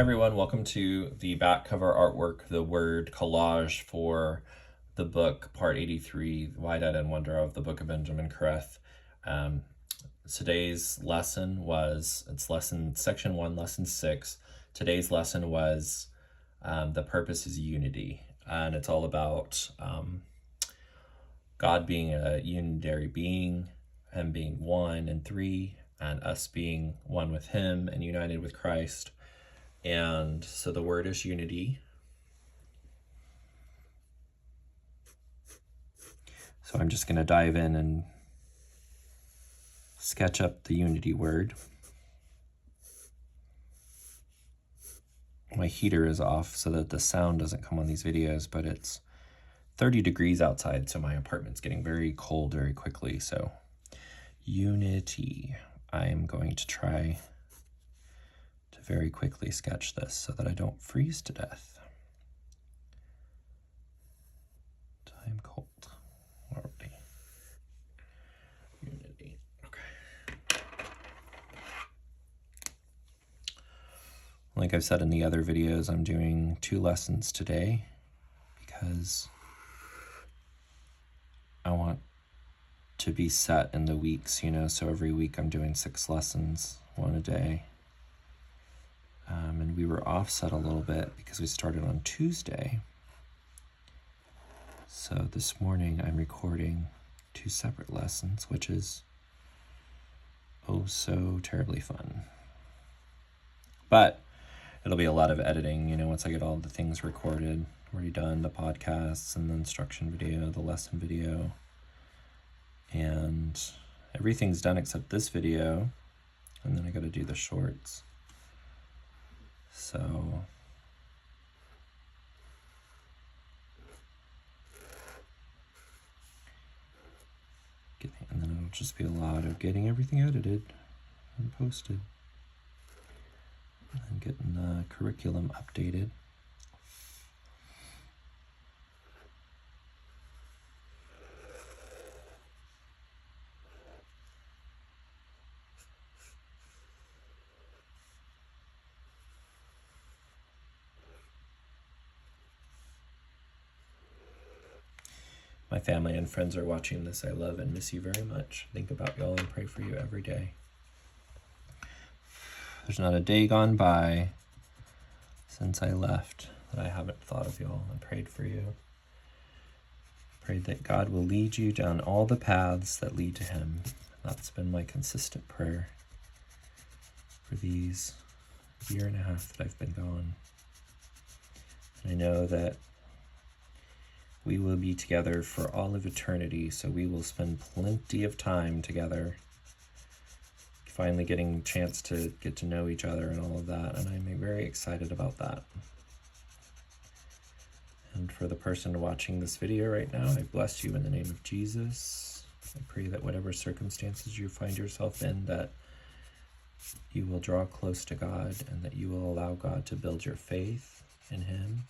Hi everyone, welcome to the back cover artwork, the word collage for the book, part 83, Wide-Eyed and Wonder of the Book of Benjamin Kareth. Today's lesson was, section 1, lesson 6. Today's lesson was the purpose is unity, and it's all about God being a unitary being, Him being one and three, and us being one with Him and united with Christ. And so the word is unity. So I'm just going to dive in and sketch up the unity word. My heater is off so that the sound doesn't come on these videos, but it's 30 degrees outside, so my apartment's getting very cold very quickly. So unity. I am going to try to very quickly sketch this so that I don't freeze to death. I'm cold already. Unity. Okay. Like I've said in the other videos, I'm doing 2 lessons today because I want to be set in the weeks, so every week I'm doing 6 lessons, 1 a day. And we were offset a little bit because we started on Tuesday. So this morning I'm recording 2 separate lessons, which is oh so terribly fun. But it'll be a lot of editing, once I get all the things recorded. Already done the podcasts and the instruction video, the lesson video. And everything's done except this video. And then I got to do the shorts. So and then it'll just be a lot of getting everything edited and posted and getting the curriculum updated. My family and friends are watching this. I love and miss you very much. Think about y'all and pray for you every day. There's not a day gone by since I left that I haven't thought of y'all and prayed for you. Prayed that God will lead you down all the paths that lead to Him. That's been my consistent prayer for these 1.5 years that I've been gone. And I know that we will be together for all of eternity, so we will spend plenty of time together, finally getting a chance to get to know each other and all of that, and I'm very excited about that. And for the person watching this video right now, I bless you in the name of Jesus. I pray that whatever circumstances you find yourself in, that you will draw close to God and that you will allow God to build your faith in Him,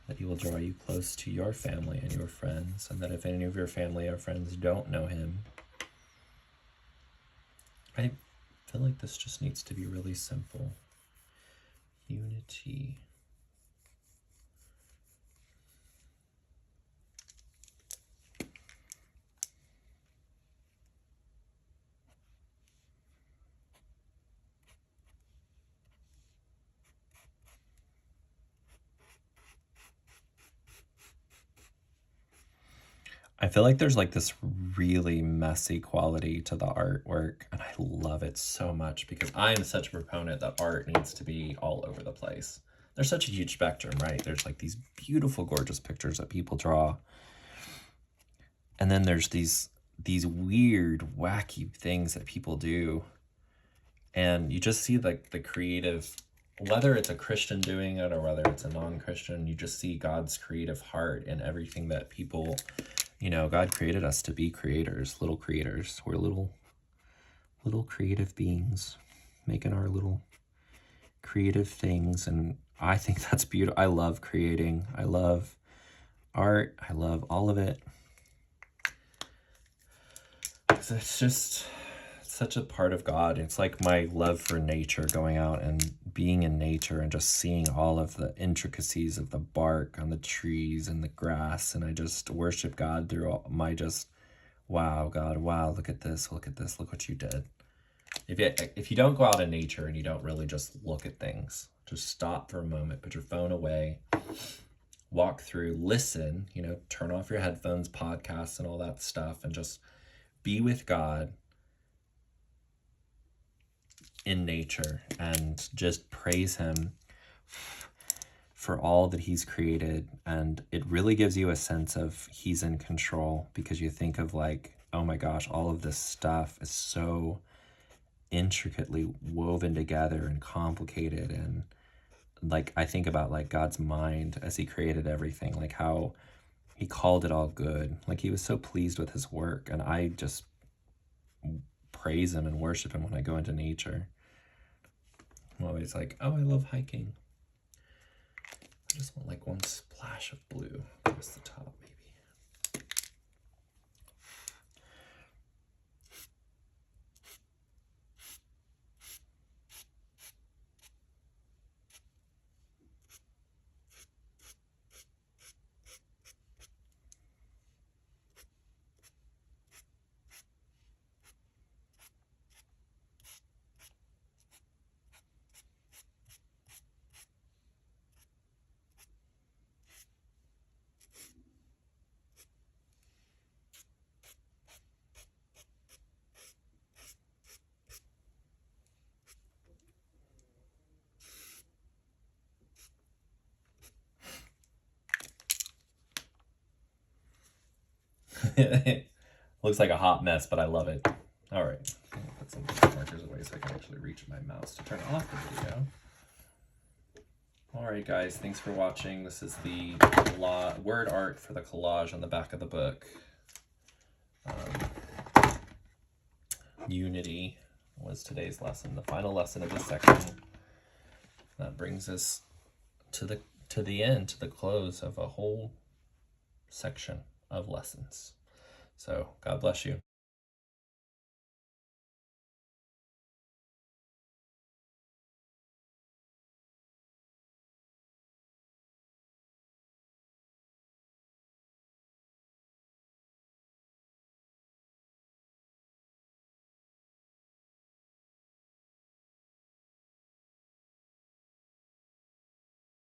that He will draw you close to your family and your friends, and that if any of your family or friends don't know Him, I feel like this just needs to be really simple. Unity. I feel like there's like this really messy quality to the artwork, and I love it so much because I'm such a proponent that art needs to be all over the place. There's such a huge spectrum, right? There's like these beautiful, gorgeous pictures that people draw. And then there's these weird, wacky things that people do. And you just see like the creative, whether it's a Christian doing it or whether it's a non-Christian, you just see God's creative heart in everything that people, God created us to be creators, little creators. We're little creative beings making our little creative things. And I think that's beautiful. I love creating. I love art. I love all of it. It's such a part of God. It's like my love for nature, going out and being in nature and just seeing all of the intricacies of the bark on the trees and the grass. And I just worship God through all my just, wow, God, wow, look at this, look what you did. If you don't go out in nature and you don't really just look at things, just stop for a moment, put your phone away, walk through, listen, turn off your headphones, podcasts, and all that stuff, and just be with God in nature and just praise him for all that he's created. And it really gives you a sense of he's in control, because you think of like, oh my gosh, all of this stuff is so intricately woven together and complicated. And like, I think about like God's mind as he created everything, like how he called it all good. Like he was so pleased with his work. And I just praise him and worship him when I go into nature. I'm always like, oh, I love hiking. I just want like one splash of blue across the top, maybe. Looks like a hot mess, but I love it. All right, I'm gonna put some markers away so I can actually reach my mouse to turn off the video. All right, guys, thanks for watching. This is the word art for the collage on the back of the book. Unity was today's lesson, the final lesson of this section. That brings us to the end, to the close of a whole section of lessons. So God bless you.